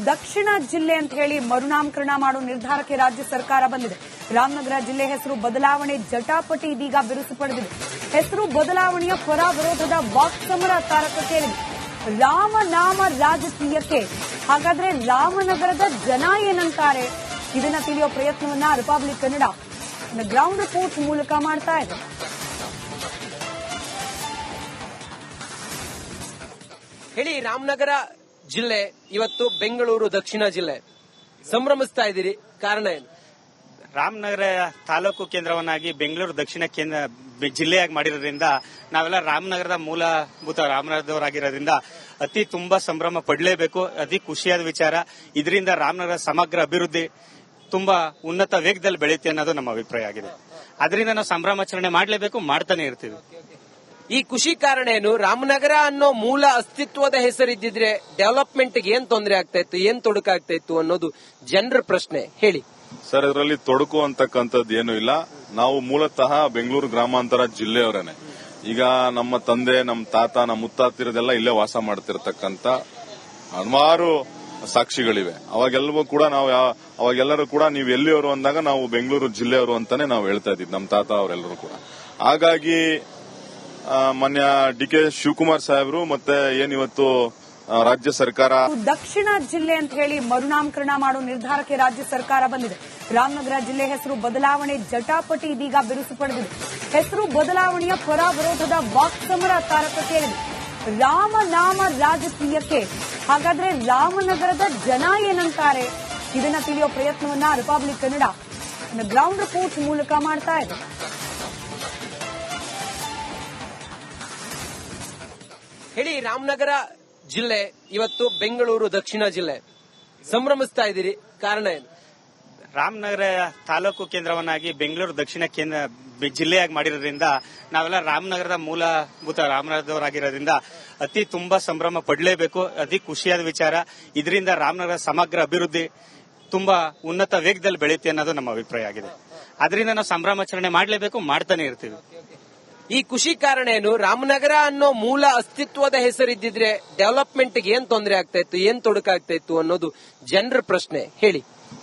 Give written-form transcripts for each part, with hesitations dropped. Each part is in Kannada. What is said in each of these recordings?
ದಕ್ಷಿಣ ಜಿಲ್ಲೆ ಅಂತ ಹೇಳಿ ಮರುನಾಮಕರಣ ಮಾಡೋ ನಿರ್ಧಾರಕ್ಕೆ ರಾಜ್ಯ ಸರ್ಕಾರ ಬಂದಿದೆ. ರಾಮನಗರ ಜಿಲ್ಲೆ ಹೆಸರು ಬದಲಾವಣೆ ಜಟಾಪಟಿ ಇದೀಗ ಬಿರುಸು ಪಡೆದಿದೆ. ಹೆಸರು ಬದಲಾವಣೆಯ ಪರ ವಿರೋಧದ ವಾಕ್ಸಮರ ತಾರಕಕ್ಕೇರಿದೆ. ರಾಮನಾಮ ರಾಜಕೀಯಕ್ಕೆ ಹಾಗಾದ್ರೆ ರಾಮನಗರದ ಜನ ಏನಂತಾರೆ, ಇದನ್ನ ತಿಳಿಯೋ ಪ್ರಯತ್ನವನ್ನ ರಿಪಬ್ಲಿಕ್ ಕನ್ನಡ ಗ್ರೌಂಡ್ ರಿಪೋರ್ಟ್ ಮೂಲಕ ಮಾಡ್ತಾ ಇದೆ. ಹೇಳಿ, ರಾಮನಗರ ಜಿಲ್ಲೆ ಇವತ್ತು ಬೆಂಗಳೂರು ದಕ್ಷಿಣ ಜಿಲ್ಲೆ ಸಂಭ್ರಮಿಸ್ತಾ ಇದ್ದೀರಿ, ಕಾರಣ ಏನು? ರಾಮನಗರ ತಾಲೂಕು ಕೇಂದ್ರವನ್ನಾಗಿ ಬೆಂಗಳೂರು ದಕ್ಷಿಣ ಜಿಲ್ಲೆಯಾಗಿ ಮಾಡಿರೋದ್ರಿಂದ ನಾವೆಲ್ಲ ರಾಮನಗರದ ಮೂಲಭೂತ ರಾಮನಗರದವರಾಗಿರೋದ್ರಿಂದ ತುಂಬಾ ಸಂಭ್ರಮ ಪಡಲೇಬೇಕು. ಅತಿ ಖುಷಿಯಾದ ವಿಚಾರ. ಇದರಿಂದ ರಾಮನಗರ ಸಮಗ್ರ ಅಭಿವೃದ್ಧಿ ತುಂಬಾ ಉನ್ನತ ವೇಗದಲ್ಲಿ ಬೆಳೆಯುತ್ತೆ ಅನ್ನೋದು ನಮ್ಮ ಅಭಿಪ್ರಾಯ ಆಗಿದೆ. ಅದರಿಂದ ನಾವು ಸಂಭ್ರಮಾಚರಣೆ ಮಾಡಲೇಬೇಕು, ಮಾಡ್ತಾನೆ ಇರ್ತೀವಿ. ಈ ಖುಷಿ ಕಾರಣ ಏನು? ರಾಮನಗರ ಅನ್ನೋ ಮೂಲ ಅಸ್ತಿತ್ವದ ಹೆಸರಿದ್ದಿದ್ರೆ ಡೆವಲಪ್ಮೆಂಟ್ಗೆ ಏನ್ ತೊಂದರೆ ಆಗ್ತಾ ಇತ್ತು, ಏನ್ ತೊಡಕಾಗ್ತಾ ಇತ್ತು ಅನ್ನೋದು ಜನರ ಪ್ರಶ್ನೆ. ಹೇಳಿ ಸರ್, ಇದರಲ್ಲಿ ತೊಡಕು ಅಂತಕ್ಕಂಥದ್ದು ಏನು ಇಲ್ಲ. ನಾವು ಮೂಲತಃ ಬೆಂಗಳೂರು ಗ್ರಾಮಾಂತರ ಜಿಲ್ಲೆಯವರೇನೆ. ಈಗ ನಮ್ಮ ತಂದೆ, ನಮ್ಮ ತಾತ, ನಮ್ಮ ಮುತ್ತಾತಿರದೆಲ್ಲ ಇಲ್ಲೇ ವಾಸ ಮಾಡ್ತಿರ್ತಕ್ಕಂಥ ಹಲವಾರು ಸಾಕ್ಷಿಗಳಿವೆ. ಅವಾಗೆಲ್ಲರೂ ಕೂಡ ನೀವು ಎಲ್ಲಿಯವರು ಅಂದಾಗ ನಾವು ಬೆಂಗಳೂರು ಜಿಲ್ಲೆಯವರು ಅಂತಾನೆ ನಾವು ಹೇಳ್ತಾ ಇದ್ದೀವಿ, ನಮ್ಮ ತಾತ ಅವರೆಲ್ಲರೂ ಕೂಡ. ಹಾಗಾಗಿ ಮಾನ್ಯ ಡಿ.ಕೆ. ಶಿವಕುಮಾರ್ ಸಾಹೇಬರು ಮತ್ತೆ ಏನಿವತ್ತು ರಾಜ್ಯ ಸರ್ಕಾರ ದಕ್ಷಿಣ ಜಿಲ್ಲೆ ಅಂತ ಹೇಳಿ ಮರುನಾಮಕರಣ ಮಾಡೋ ನಿರ್ಧಾರಕ್ಕೆ ರಾಜ್ಯ ಸರ್ಕಾರ ಬಂದಿದೆ. ರಾಮನಗರ ಜಿಲ್ಲೆ ಹೆಸರು ಬದಲಾವಣೆ ಜಟಾಪಟಿ ಇದೀಗ ಬಿರುಸು ಪಡೆದಿದೆ. ಹೆಸರು ಬದಲಾವಣೆಯ ಪರ ವಿರೋಧದ ವಾಕ್ಸಮರ ತಾರಕಕ್ಕೇರಿದೆ. ರಾಮನಾಮ ರಾಜಕೀಯಕ್ಕೆ ಹಾಗಾದ್ರೆ ರಾಮನಗರದ ಜನ ಏನಂತಾರೆ, ಇದನ್ನ ತಿಳಿಯೋ ಪ್ರಯತ್ನವನ್ನ ರಿಪಬ್ಲಿಕ್ ಕನ್ನಡ ಗ್ರೌಂಡ್ ರಿಪೋರ್ಟ್ ಮೂಲಕ ಮಾಡ್ತಾ ಇದೆ. ಹೇಳಿ, ರಾಮನಗರ ಜಿಲ್ಲೆ ಇವತ್ತು ಬೆಂಗಳೂರು ದಕ್ಷಿಣ ಜಿಲ್ಲೆ ಸಂಭ್ರಮಿಸ್ತಾ ಇದ್ದೀರಿ, ಕಾರಣ ಏನು? ರಾಮನಗರ ತಾಲೂಕು ಕೇಂದ್ರವನ್ನಾಗಿ ಬೆಂಗಳೂರು ದಕ್ಷಿಣ ಜಿಲ್ಲೆಯಾಗಿ ಮಾಡಿರೋದ್ರಿಂದ ನಾವೆಲ್ಲ ರಾಮನಗರದ ಮೂಲಭೂತ ರಾಮನಗರದವರಾಗಿರೋದ್ರಿಂದ ತುಂಬಾ ಸಂಭ್ರಮ ಪಡಲೇಬೇಕು. ಅತಿ ಖುಷಿಯಾದ ವಿಚಾರ. ಇದರಿಂದ ರಾಮನಗರ ಸಮಗ್ರ ಅಭಿವೃದ್ಧಿ ತುಂಬಾ ಉನ್ನತ ವೇಗದಲ್ಲಿ ಬೆಳೆಯುತ್ತೆ ಅನ್ನೋದು ನಮ್ಮ ಅಭಿಪ್ರಾಯ ಆಗಿದೆ. ಅದರಿಂದ ನಾವು ಸಂಭ್ರಮಾಚರಣೆ ಮಾಡಲೇಬೇಕು, ಮಾಡ್ತಾನೆ ಇರ್ತೀವಿ. ಈ ಖುಷಿ ಕಾರಣ ಏನು? ರಾಮನಗರ ಅನ್ನೋ ಮೂಲ ಅಸ್ತಿತ್ವದ ಹೆಸರಿದ್ದಿದ್ರೆ ಡೆವಲಪ್ಮೆಂಟ್ಗೆ ಏನ್ ತೊಂದರೆ ಆಗ್ತಾ ಇತ್ತು, ಏನ್ ತೊಡಕಾಗ್ತಾ ಇತ್ತು ಅನ್ನೋದು ಜನರ ಪ್ರಶ್ನೆ. ಹೇಳಿ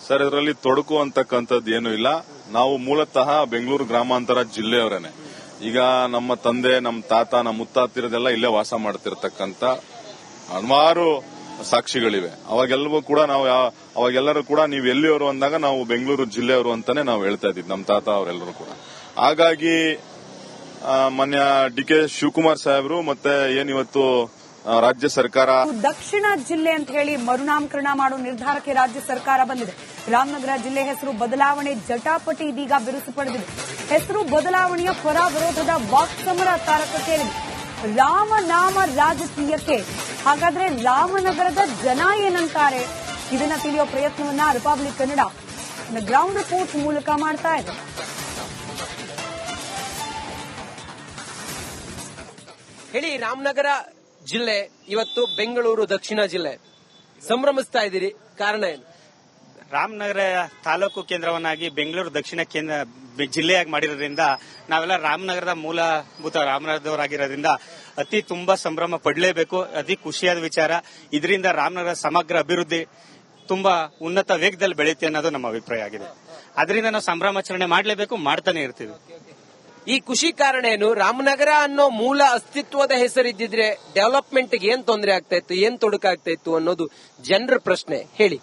ಸರ್, ಇದರಲ್ಲಿ ತೊಡಕು ಅಂತಕ್ಕಂಥದ್ದು ಏನು ಇಲ್ಲ. ನಾವು ಮೂಲತಃ ಬೆಂಗಳೂರು ಗ್ರಾಮಾಂತರ ಜಿಲ್ಲೆಯವರೇನೆ. ಈಗ ನಮ್ಮ ತಂದೆ, ನಮ್ಮ ತಾತ, ನಮ್ಮ ಮುತ್ತಾತಿರದೆಲ್ಲ ಇಲ್ಲೇ ವಾಸ ಮಾಡ್ತಿರ್ತಕ್ಕಂಥ ಹಲವಾರು ಸಾಕ್ಷಿಗಳಿವೆ. ಅವಾಗೆಲ್ಲರೂ ಕೂಡ ನೀವು ಎಲ್ಲಿಯವರು ಅಂದಾಗ ನಾವು ಬೆಂಗಳೂರು ಜಿಲ್ಲೆಯವರು ಅಂತಾನೆ ನಾವು ಹೇಳ್ತಾ ಇದ್ದೀವಿ, ನಮ್ಮ ತಾತ ಅವರೆಲ್ಲರೂ ಕೂಡ. ಹಾಗಾಗಿ ಮಾನ್ಯ ಡಿ.ಕೆ. ಶಿವಕುಮಾರ್ ಸಾಹೇಬರು ಮತ್ತೆ ಏನಿವತ್ತು ರಾಜ್ಯ ಸರ್ಕಾರ ದಕ್ಷಿಣ ಜಿಲ್ಲೆ ಅಂತ ಹೇಳಿ ಮರುನಾಮಕರಣ ಮಾಡೋ ನಿರ್ಧಾರಕ್ಕೆ ರಾಜ್ಯ ಸರ್ಕಾರ ಬಂದಿದೆ. ರಾಮನಗರ ಜಿಲ್ಲೆ ಹೆಸರು ಬದಲಾವಣೆ ಜಟಾಪಟಿ ಇದೀಗ ಬಿರುಸು ಪಡೆದಿದೆ. ಹೆಸರು ಬದಲಾವಣೆಯ ಪರ ವಿರೋಧದ ವಾಕ್ಸಮರ ತಾರಕಕ್ಕೇರಿದೆ. ರಾಮನಾಮ ರಾಜಕೀಯಕ್ಕೆ ಹಾಗಾದ್ರೆ ರಾಮನಗರದ ಜನ ಏನಂತಾರೆ, ಇದನ್ನ ತಿಳಿಯೋ ಪ್ರಯತ್ನವನ್ನ ರಿಪಬ್ಲಿಕ್ ಕನ್ನಡ ಗ್ರೌಂಡ್ ರಿಪೋರ್ಟ್ ಮೂಲಕ ಮಾಡ್ತಾ ಇದೆ. ಹೇಳಿ, ರಾಮನಗರ ಜಿಲ್ಲೆ ಇವತ್ತು ಬೆಂಗಳೂರು ದಕ್ಷಿಣ ಜಿಲ್ಲೆ ಸಂಭ್ರಮಿಸ್ತಾ ಇದ್ದೀರಿ, ಕಾರಣ ಏನು? ರಾಮನಗರ ತಾಲೂಕು ಕೇಂದ್ರವನ್ನಾಗಿ ಬೆಂಗಳೂರು ದಕ್ಷಿಣ ಜಿಲ್ಲೆಯಾಗಿ ಮಾಡಿರೋದ್ರಿಂದ ನಾವೆಲ್ಲ ರಾಮನಗರದ ಮೂಲಭೂತ ರಾಮನಗರದವರಾಗಿರೋದ್ರಿಂದ ತುಂಬಾ ಸಂಭ್ರಮ ಪಡಲೇಬೇಕು. ಅತಿ ಖುಷಿಯಾದ ವಿಚಾರ. ಇದರಿಂದ ರಾಮನಗರ ಸಮಗ್ರ ಅಭಿವೃದ್ಧಿ ತುಂಬಾ ಉನ್ನತ ವೇಗದಲ್ಲಿ ಬೆಳೆಯುತ್ತೆ ಅನ್ನೋದು ನಮ್ಮ ಅಭಿಪ್ರಾಯ ಆಗಿದೆ. ಅದರಿಂದ ನಾವು ಸಂಭ್ರಮಾಚರಣೆ ಮಾಡಲೇಬೇಕು, ಮಾಡ್ತಾನೆ ಇರ್ತೀವಿ. ಈ ಖುಷಿ ಕಾರಣ ಏನು? ರಾಮನಗರ ಅನ್ನೋ ಮೂಲ ಅಸ್ತಿತ್ವದ ಹೆಸರಿದ್ದಿದ್ರೆ ಡೆವಲಪ್ಮೆಂಟ್ಗೆ ಏನ್ ತೊಂದರೆ ಆಗ್ತಾ ಇತ್ತು, ಏನ್ ತೊಡಕಾಗ್ತಾ ಇತ್ತು ಅನ್ನೋದು ಜನರ ಪ್ರಶ್ನೆ. ಹೇಳಿ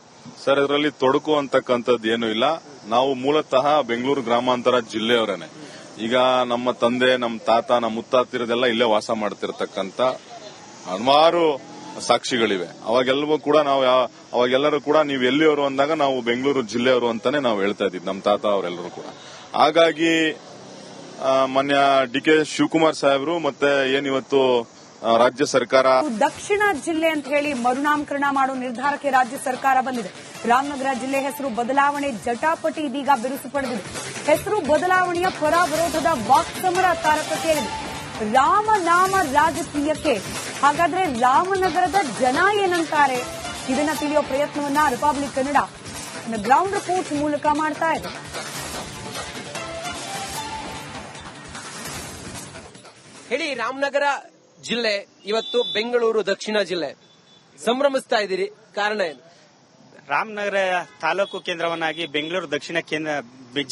ಸರ್, ಇದರಲ್ಲಿ ತೊಡಕು ಅಂತಕ್ಕಂಥದ್ದು ಏನು ಇಲ್ಲ. ನಾವು ಮೂಲತಃ ಬೆಂಗಳೂರು ಗ್ರಾಮಾಂತರ ಜಿಲ್ಲೆಯವರೇನೆ. ಈಗ ನಮ್ಮ ತಂದೆ, ನಮ್ಮ ತಾತ, ನಮ್ಮ ಮುತ್ತಾತಿರದೆಲ್ಲ ಇಲ್ಲೇ ವಾಸ ಮಾಡ್ತಿರ್ತಕ್ಕಂಥ ಹಲವಾರು ಸಾಕ್ಷಿಗಳಿವೆ. ಅವಾಗೆಲ್ಲರೂ ಕೂಡ ನೀವು ಎಲ್ಲಿಯವರು ಅಂದಾಗ ನಾವು ಬೆಂಗಳೂರು ಜಿಲ್ಲೆಯವರು ಅಂತಾನೆ ನಾವು ಹೇಳ್ತಾ ಇದ್ದೀವಿ, ನಮ್ಮ ತಾತ ಅವರೆಲ್ಲರೂ ಕೂಡ. ಹಾಗಾಗಿ ಮಾನ್ಯ ಡಿ.ಕೆ. ಶಿವಕುಮಾರ್ ಸಾಹೇಬರು ಮತ್ತೆ ಏನಿವತ್ತು ರಾಜ್ಯ ಸರ್ಕಾರ ದಕ್ಷಿಣ ಜಿಲ್ಲೆ ಅಂತ ಹೇಳಿ ಮರುನಾಮಕರಣ ಮಾಡೋ ನಿರ್ಧಾರಕ್ಕೆ ರಾಜ್ಯ ಸರ್ಕಾರ ಬಂದಿದೆ. ರಾಮನಗರ ಜಿಲ್ಲೆ ಹೆಸರು ಬದಲಾವಣೆ ಜಟಾಪಟಿ ಇದೀಗ ಬಿರುಸು ಪಡೆದಿದೆ. ಹೆಸರು ಬದಲಾವಣೆಯ ಪರ ವಿರೋಧದ ವಾಕ್ಸಮರ ತಾರಕಕ್ಕೇರಿದೆ. ರಾಮನಾಮ ರಾಜಕೀಯಕ್ಕೆ ಹಾಗಾದ್ರೆ ರಾಮನಗರದ ಜನ ಏನಂತಾರೆ, ಇದನ್ನ ತಿಳಿಯೋ ಪ್ರಯತ್ನವನ್ನ ರಿಪಬ್ಲಿಕ್ ಕನ್ನಡ ಗ್ರೌಂಡ್ ರಿಪೋರ್ಟ್ ಮೂಲಕ ಮಾಡ್ತಾ ಇದೆ. ಹೇಳಿ, ರಾಮನಗರ ಜಿಲ್ಲೆ ಇವತ್ತು ಬೆಂಗಳೂರು ದಕ್ಷಿಣ ಜಿಲ್ಲೆ ಸಂಭ್ರಮಿಸ್ತಾ ಇದ್ದೀರಿ, ಕಾರಣ ಏನು? ರಾಮನಗರ ತಾಲೂಕು ಕೇಂದ್ರವನ್ನಾಗಿ ಬೆಂಗಳೂರು ದಕ್ಷಿಣ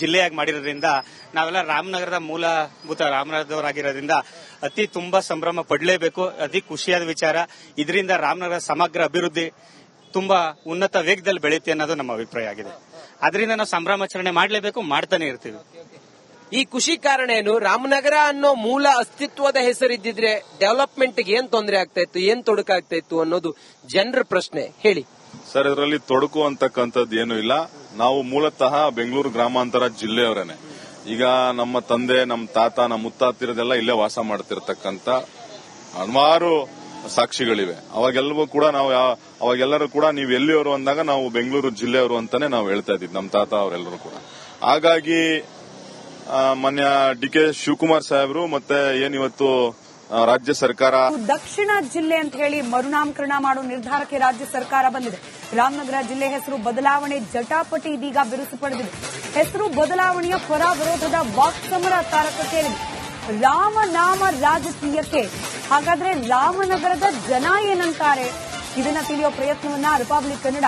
ಜಿಲ್ಲೆಯಾಗಿ ಮಾಡಿರೋದ್ರಿಂದ ನಾವೆಲ್ಲ ರಾಮನಗರದ ಮೂಲಭೂತ ರಾಮನಗರದವರಾಗಿರೋದ್ರಿಂದ ಅತಿ ತುಂಬಾ ಸಂಭ್ರಮ ಪಡಲೇಬೇಕು. ಅತಿ ಖುಷಿಯಾದ ವಿಚಾರ. ಇದರಿಂದ ರಾಮನಗರ ಸಮಗ್ರ ಅಭಿವೃದ್ಧಿ ತುಂಬಾ ಉನ್ನತ ವೇಗದಲ್ಲಿ ಬೆಳೆಯುತ್ತೆ ಅನ್ನೋದು ನಮ್ಮ ಅಭಿಪ್ರಾಯ ಆಗಿದೆ. ಅದರಿಂದ ನಾವು ಸಂಭ್ರಮಾಚರಣೆ ಮಾಡಲೇಬೇಕು, ಮಾಡ್ತಾನೆ ಇರ್ತೀವಿ. ಈ ಖುಷಿ ಕಾರಣ ಏನು? ರಾಮನಗರ ಅನ್ನೋ ಮೂಲ ಅಸ್ತಿತ್ವದ ಹೆಸರಿದ್ದಿದ್ರೆ ಡೆವಲಪ್ಮೆಂಟ್ಗೆ ಏನ್ ತೊಂದರೆ ಆಗ್ತಾ ಇತ್ತು, ಏನ್ ತೊಡಕಾಗ್ತಾ ಇತ್ತು ಅನ್ನೋದು ಜನರ ಪ್ರಶ್ನೆ. ಹೇಳಿ ಸರ್. ಇದರಲ್ಲಿ ತೊಡಕು ಅಂತಕ್ಕಂಥದ್ದು ಏನು ಇಲ್ಲ. ನಾವು ಮೂಲತಃ ಬೆಂಗಳೂರು ಗ್ರಾಮಾಂತರ ಜಿಲ್ಲೆಯವರೇನೆ. ಈಗ ನಮ್ಮ ತಂದೆ, ನಮ್ಮ ತಾತ, ನಮ್ಮ ಮುತ್ತಾತಿರದೆಲ್ಲ ಇಲ್ಲೇ ವಾಸ ಮಾಡ್ತಿರ್ತಕ್ಕಂಥ ಹಲವಾರು ಸಾಕ್ಷಿಗಳಿವೆ. ಅವಾಗೆಲ್ಲರೂ ಕೂಡ ನೀವು ಎಲ್ಲಿಯವರು ಅಂದಾಗ ನಾವು ಬೆಂಗಳೂರು ಜಿಲ್ಲೆಯವರು ಅಂತಾನೆ ನಾವು ಹೇಳ್ತಾ ಇದ್ದೀವಿ, ನಮ್ಮ ತಾತ ಅವರೆಲ್ಲರೂ ಕೂಡ. ಹಾಗಾಗಿ ಮಾನ್ಯ ಡಿ.ಕೆ. ಶಿವಕುಮಾರ್ ಸಾಹೇಬರು ಮತ್ತೆ ಏನಿವತ್ತು ರಾಜ್ಯ ಸರ್ಕಾರ ದಕ್ಷಿಣ ಜಿಲ್ಲೆ ಅಂತ ಹೇಳಿ ಮರುನಾಮಕರಣ ಮಾಡೋ ನಿರ್ಧಾರಕ್ಕೆ ರಾಜ್ಯ ಸರ್ಕಾರ ಬಂದಿದೆ. ರಾಮನಗರ ಜಿಲ್ಲೆ ಹೆಸರು ಬದಲಾವಣೆ ಜಟಾಪಟಿ ಇದೀಗ ಬಿರುಸು ಪಡೆದಿದೆ. ಹೆಸರು ಬದಲಾವಣೆಯ ಪರ ವಿರೋಧದ ವಾಕ್ಸಮರ ತಾರಕಕ್ಕೇರಿದೆ. ರಾಮನಾಮ ರಾಜಕೀಯಕ್ಕೆ ಹಾಗಾದ್ರೆ ರಾಮನಗರದ ಜನ ಏನಂತಾರೆ, ಇದನ್ನ ತಿಳಿಯೋ ಪ್ರಯತ್ನವನ್ನ ರಿಪಬ್ಲಿಕ್ ಕನ್ನಡ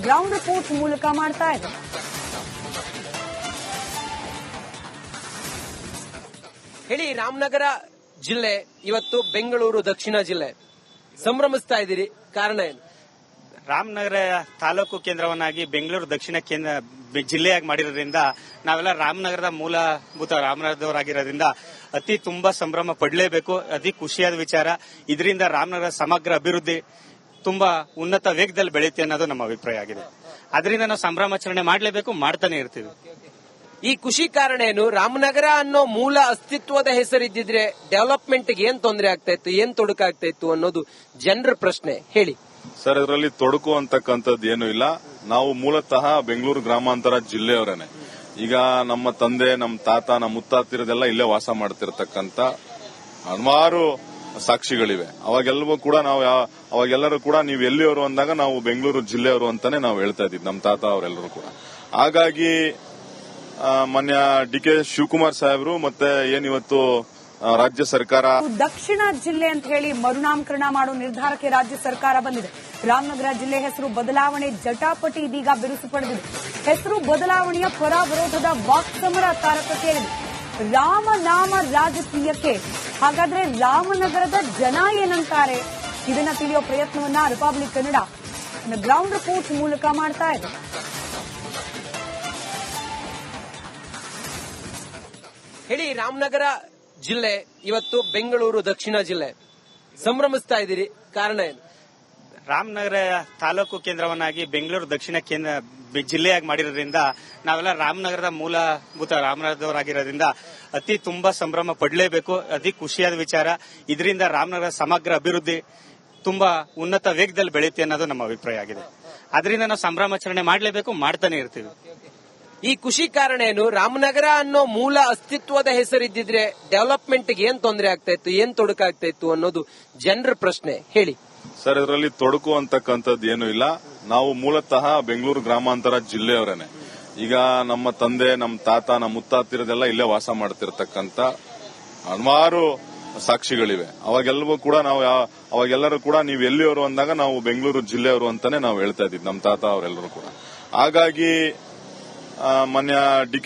ಗ್ರೌಂಡ್ ರಿಪೋರ್ಟ್ ಮೂಲಕ ಮಾಡ್ತಾ ಇದೆ. ಹೇಳಿ, ರಾಮನಗರ ಜಿಲ್ಲೆ ಇವತ್ತು ಬೆಂಗಳೂರು ದಕ್ಷಿಣ ಜಿಲ್ಲೆ ಸಂಭ್ರಮಿಸ್ತಾ ಇದ್ದೀರಿ, ಕಾರಣ ಏನು? ರಾಮನಗರ ತಾಲೂಕು ಕೇಂದ್ರವನ್ನಾಗಿ ಬೆಂಗಳೂರು ದಕ್ಷಿಣ ಜಿಲ್ಲೆಯಾಗಿ ಮಾಡಿರೋದ್ರಿಂದ ನಾವೆಲ್ಲ ರಾಮನಗರದ ಮೂಲಭೂತ ರಾಮನಗರದವರಾಗಿರೋದ್ರಿಂದ ಅತಿ ತುಂಬಾ ಸಂಭ್ರಮ ಪಡಲೇಬೇಕು. ಅತಿ ಖುಷಿಯಾದ ವಿಚಾರ. ಇದರಿಂದ ರಾಮನಗರ ಸಮಗ್ರ ಅಭಿವೃದ್ಧಿ ತುಂಬಾ ಉನ್ನತ ವೇಗದಲ್ಲಿ ಬೆಳೆಯುತ್ತೆ ಅನ್ನೋದು ನಮ್ಮ ಅಭಿಪ್ರಾಯ ಆಗಿದೆ. ಅದರಿಂದ ನಾವು ಸಂಭ್ರಮಾಚರಣೆ ಮಾಡಲೇಬೇಕು, ಮಾಡ್ತಾನೆ ಇರ್ತೀವಿ. ಈ ಖುಷಿ ಕಾರಣ ಏನು? ರಾಮನಗರ ಅನ್ನೋ ಮೂಲ ಅಸ್ತಿತ್ವದ ಹೆಸರಿದ್ದಿದ್ರೆ ಡೆವಲಪ್ಮೆಂಟ್ಗೆ ಏನ್ ತೊಂದರೆ ಆಗ್ತಾ ಇತ್ತು, ಏನ್ ತೊಡಕಾಗ್ತಾ ಇತ್ತು ಅನ್ನೋದು ಜನರ ಪ್ರಶ್ನೆ. ಹೇಳಿ ಸರ್. ಇದರಲ್ಲಿ ತೊಡಕು ಅಂತಕ್ಕಂಥದ್ದು ಏನು ಇಲ್ಲ. ನಾವು ಮೂಲತಃ ಬೆಂಗಳೂರು ಗ್ರಾಮಾಂತರ ಜಿಲ್ಲೆಯವರೇನೆ. ಈಗ ನಮ್ಮ ತಂದೆ, ನಮ್ಮ ತಾತ, ನಮ್ಮ ಮುತ್ತಾತಿರದೆಲ್ಲ ಇಲ್ಲೇ ವಾಸ ಮಾಡ್ತಿರ್ತಕ್ಕಂಥ ಹಲವಾರು ಸಾಕ್ಷಿಗಳಿವೆ. ಅವಾಗೆಲ್ಲರೂ ಕೂಡ ನೀವು ಎಲ್ಲಿಯವರು ಅಂದಾಗ ನಾವು ಬೆಂಗಳೂರು ಜಿಲ್ಲೆಯವರು ಅಂತಾನೆ ನಾವು ಹೇಳ್ತಾ ಇದ್ದೀವಿ, ನಮ್ಮ ತಾತ ಅವರೆಲ್ಲರೂ ಕೂಡ. ಹಾಗಾಗಿ ಮಾನ್ಯ ಡಿ.ಕೆ. ಶಿವಕುಮಾರ್ ಸಾಹೇಬರು ಮತ್ತೆ ಏನಿವತ್ತು ರಾಜ್ಯ ಸರ್ಕಾರ ದಕ್ಷಿಣ ಜಿಲ್ಲೆ ಅಂತ ಹೇಳಿ ಮರುನಾಮಕರಣ ಮಾಡೋ ನಿರ್ಧಾರಕ್ಕೆ ರಾಜ್ಯ ಸರ್ಕಾರ ಬಂದಿದೆ. ರಾಮನಗರ ಜಿಲ್ಲೆ ಹೆಸರು ಬದಲಾವಣೆ ಜಟಾಪಟಿ ಇದೀಗ ಬಿರುಸು ಪಡೆದಿದೆ. ಹೆಸರು ಬದಲಾವಣೆಯ ಪರ ವಿರೋಧದ ವಾಕ್ಸಮರ ತಾರಕಕ್ಕೇರಿದೆ. ರಾಮನಾಮ ರಾಜಕೀಯಕ್ಕೆ ಹಾಗಾದ್ರೆ ರಾಮನಗರದ ಜನ ಏನಂತಾರೆ, ಇದನ್ನ ತಿಳಿಯೋ ಪ್ರಯತ್ನವನ್ನ ರಿಪಬ್ಲಿಕ್ ಕನ್ನಡ ಗ್ರೌಂಡ್ ರಿಪೋರ್ಟ್ ಮೂಲಕ ಮಾಡ್ತಾ ಇದೆ. ಹೇಳಿ, ರಾಮನಗರ ಜಿಲ್ಲೆ ಇವತ್ತು ಬೆಂಗಳೂರು ದಕ್ಷಿಣ ಜಿಲ್ಲೆ ಸಂಭ್ರಮಿಸ್ತಾ ಇದ್ದೀರಿ, ಕಾರಣ ಏನು? ರಾಮನಗರ ತಾಲೂಕು ಕೇಂದ್ರವನ್ನಾಗಿ ಬೆಂಗಳೂರು ದಕ್ಷಿಣ ಜಿಲ್ಲೆಯಾಗಿ ಮಾಡಿರೋದ್ರಿಂದ ನಾವೆಲ್ಲ ರಾಮನಗರದ ಮೂಲಭೂತ ರಾಮನಗರದವರಾಗಿರೋದ್ರಿಂದ ಅತಿ ತುಂಬಾ ಸಂಭ್ರಮ ಪಡಲೇಬೇಕು. ಅತಿ ಖುಷಿಯಾದ ವಿಚಾರ. ಇದರಿಂದ ರಾಮನಗರ ಸಮಗ್ರ ಅಭಿವೃದ್ಧಿ ತುಂಬಾ ಉನ್ನತ ವೇಗದಲ್ಲಿ ಬೆಳೆಯುತ್ತೆ ಅನ್ನೋದು ನಮ್ಮ ಅಭಿಪ್ರಾಯ ಆಗಿದೆ. ಅದರಿಂದ ನಾವು ಸಂಭ್ರಮಾಚರಣೆ ಮಾಡಲೇಬೇಕು, ಮಾಡ್ತಾನೆ ಇರ್ತೀವಿ. ಈ ಖುಷಿ ಕಾರಣ ಏನು? ರಾಮನಗರ ಅನ್ನೋ ಮೂಲ ಅಸ್ತಿತ್ವದ ಹೆಸರಿದ್ದಿದ್ರೆ ಡೆವಲಪ್ಮೆಂಟ್ಗೆ ಏನ್ ತೊಂದರೆ ಆಗ್ತಾ ಇತ್ತು, ಏನ್ ತೊಡಕಾಗ್ತಾ ಇತ್ತು ಅನ್ನೋದು ಜನರ ಪ್ರಶ್ನೆ. ಹೇಳಿ ಸರ್. ಇದರಲ್ಲಿ ತೊಡಕು ಅಂತಕ್ಕಂಥದ್ದು ಏನು ಇಲ್ಲ. ನಾವು ಮೂಲತಃ ಬೆಂಗಳೂರು ಗ್ರಾಮಾಂತರ ಜಿಲ್ಲೆಯವರೇನೆ. ಈಗ ನಮ್ಮ ತಂದೆ, ನಮ್ಮ ತಾತ, ನಮ್ಮ ಮುತ್ತಾತಿರದೆಲ್ಲ ಇಲ್ಲೇ ವಾಸ ಮಾಡ್ತಿರ್ತಕ್ಕಂಥ ಹಲವಾರು ಸಾಕ್ಷಿಗಳಿವೆ. ಅವಾಗೆಲ್ಲರೂ ಕೂಡ ನೀವು ಎಲ್ಲಿಯವರು ಅಂದಾಗ ನಾವು ಬೆಂಗಳೂರು ಜಿಲ್ಲೆಯವರು ಅಂತಾನೆ ನಾವು ಹೇಳ್ತಾ ಇದ್ದೀವಿ, ನಮ್ಮ ತಾತ ಅವರೆಲ್ಲರೂ ಕೂಡ. ಹಾಗಾಗಿ ಮಾನ್ಯ ಡಿ.ಕೆ.